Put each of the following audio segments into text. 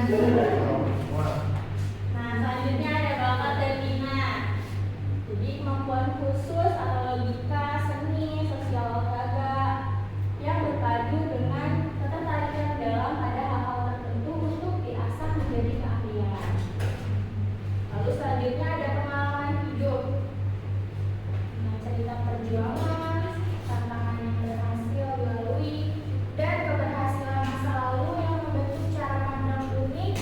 Nah, selanjutnya ada bakat dan minat. Jadi kemampuan khusus atau logika, seni, sosial olahraga yang berpadu dengan ketertarikan dalam pada hal-hal tertentu untuk diasah menjadi keahlian. Lalu selanjutnya ada pengalaman hidup. Nah, cerita perjuangan, tantangan yang berhasil dilalui, dan keberhasilan masa lalu yang membentuk cara pandang unik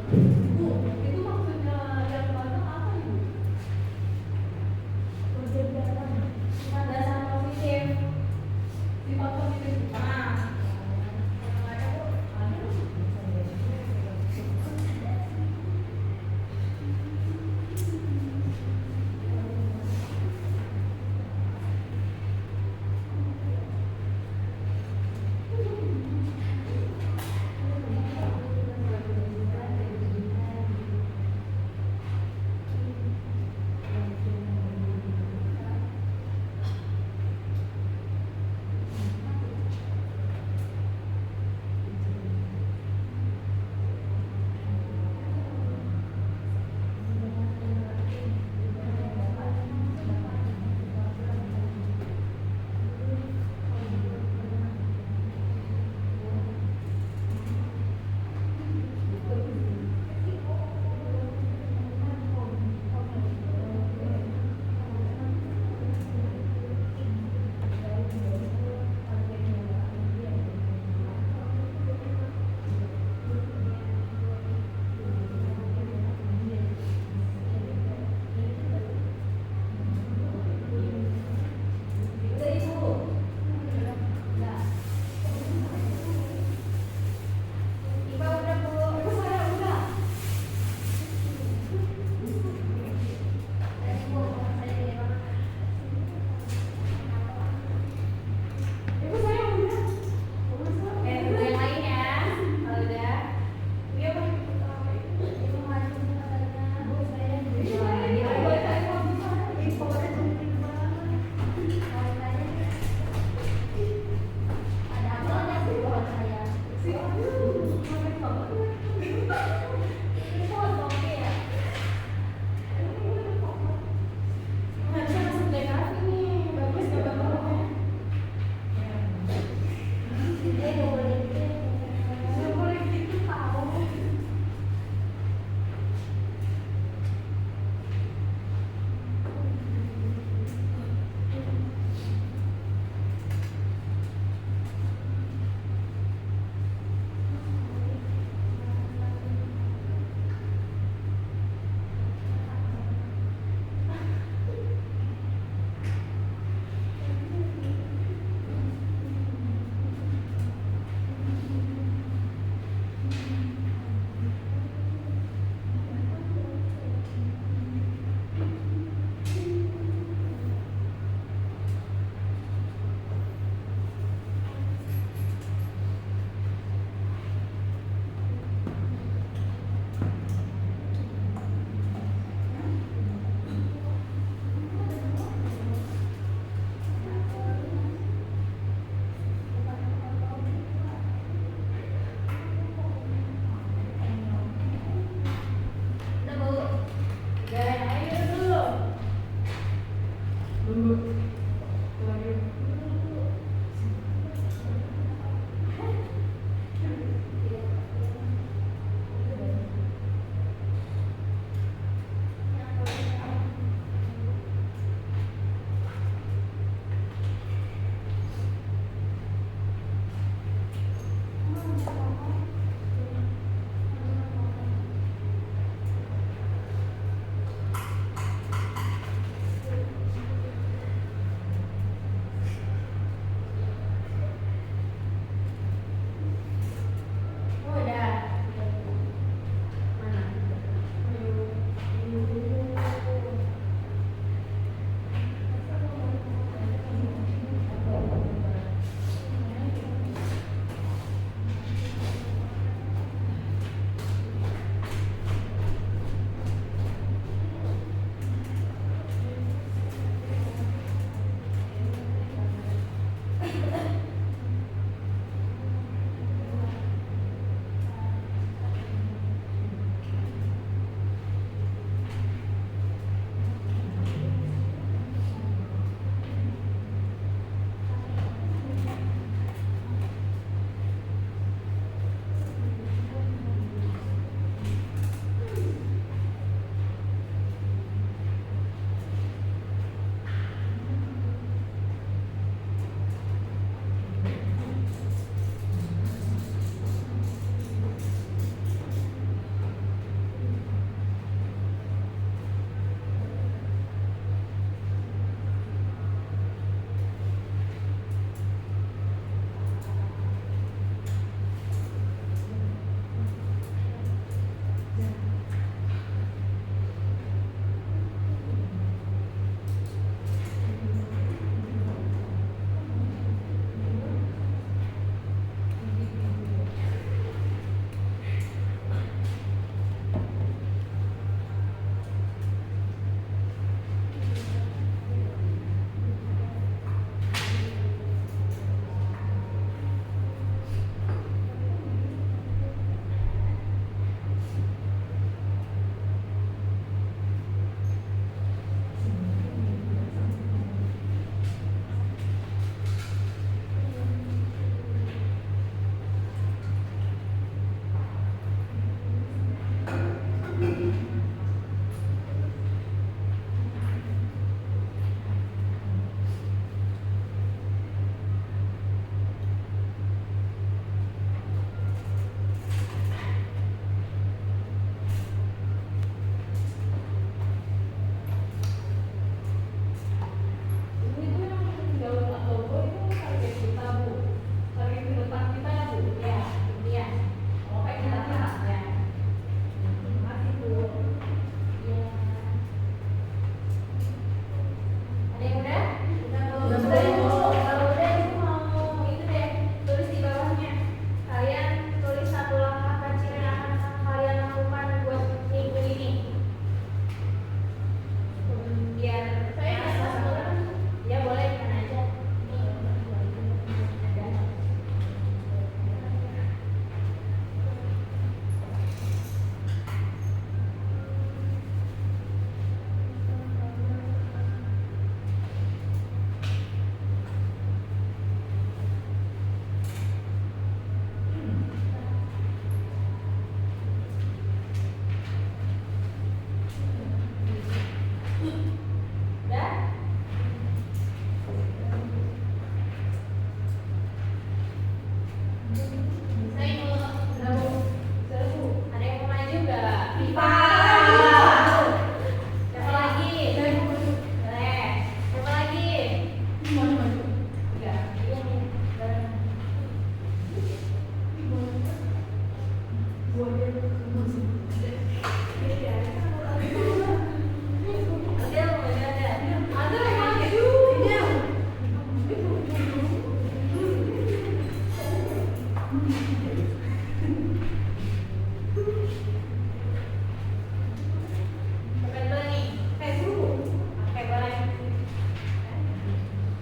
Bu, itu maksudnya yang mana apa Ibu? Sifat dasar positif. Sifat positif. Nah,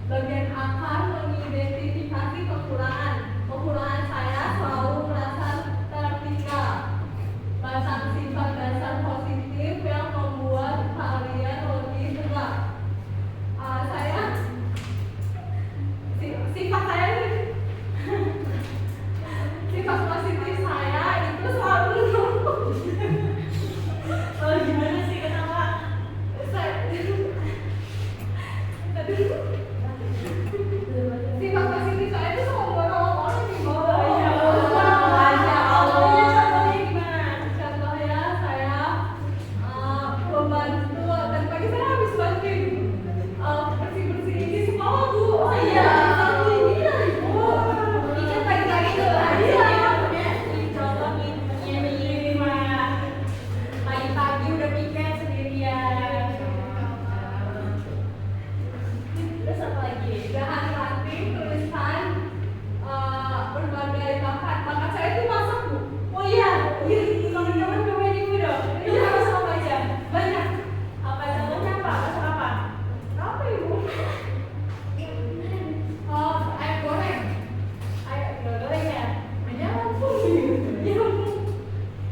Bagian akar mengidentifikasi kekurangan. Kekurangan saya selalu merasa tertinggal. Pasang sifat dasar positif yang membuat kalian lebih tegak. Saya sifat saya nih. Sifat positif saya itu selalu Gimana sih kenapa? Sifat positif saya itu selalu membuat orang di bawah. Contohnya saya membantu dan pagi saya habis bantuin bersih-bersih di sekolah, Bu. Oh iya, Ibu. Ikan pagi-pagi tuh dicolongin penyanyi mah. Pagi-pagi udah piket sendirian. Terus apa lagi? Dahan hati, tulisan berbagai bakat. Bakat saya itu masak, Bu. Oh iya, teman-teman cobain ibu dong. Itu harus apa aja? Banyak. Apa contohnya apa? Masak apa? Apa, Ibu? Ayam goreng. Ayo, goreng ya. Ya ampun.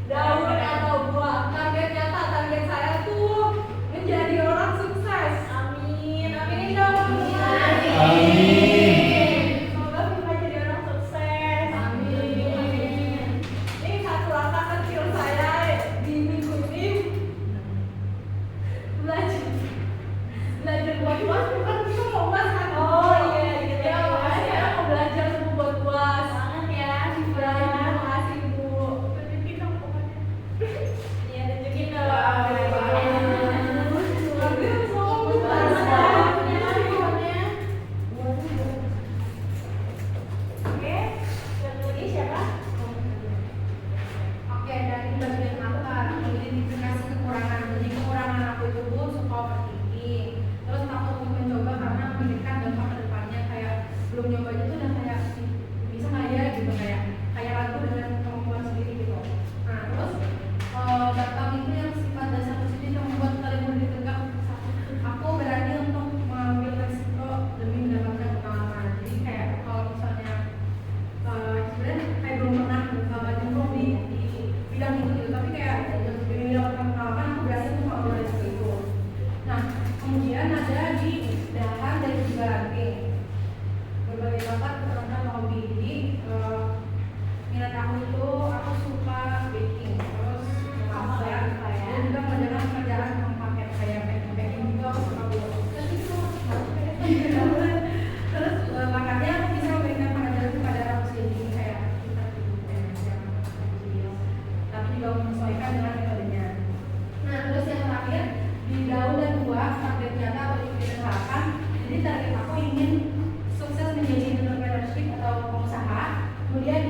Daun atau buah. Target nyata, target saya tuh menjadi orang sukses. Amin, aminin dong. Amin. Semoga Viva jadi orang sukses. Amin. Ini satu langkah kecil saya di minggu ini belajar buat kuas, bukan kita mau masak. Oh iya, gitu Ya, ya. saya mau belajar buat kuas. Semangat ya, Terima Viva. kasih, Bu. Iya, tunjukin dong. Bagus, Bu. Oke, yang lagi siapa? Oke, dari bagian akar mengidentifikasi kekurangan. Jadi kekurangan aku itu Bu suka overthinking. Terus takut untuk mencoba karena memikirkan dampak ke depannya, kayak belum nyoba itu udah kayak bisa nggak ya gitu, kayak ragu dengan kemampuan sendiri gitu. Nah terus datang itu yang sifat dasar positif yang membuat kalian lebih tegak. Aku berani untuk mengambil resiko demi mendapatkan pengalaman. Jadi kayak kalau misalnya sebenarnya kayak belum pernah nyemplung di bidang itu gitu, tapi kayak demi mendapatkan pengalaman aku berhasil untuk mengambil resiko itu. Nah kemudian ada di dahan dan juga ranting, berbagai bakat keterampilan hobi. Jadi minat aku itu aku suka baking, terus masak, dan juga mengerjakan pekerjaan memakai kayak baking juga aku suka Bu. Terus bakatnya aku bisa memberikan pengajaran kepada aku sendiri, kayak kita tapi juga menyesuaikan dengan metodenya. Nah terus yang terakhir di daun dan buah, target nyata atau impian harapan. Jadi target aku ingin sukses menjadi entrepreneurship atau pengusaha. Kemudian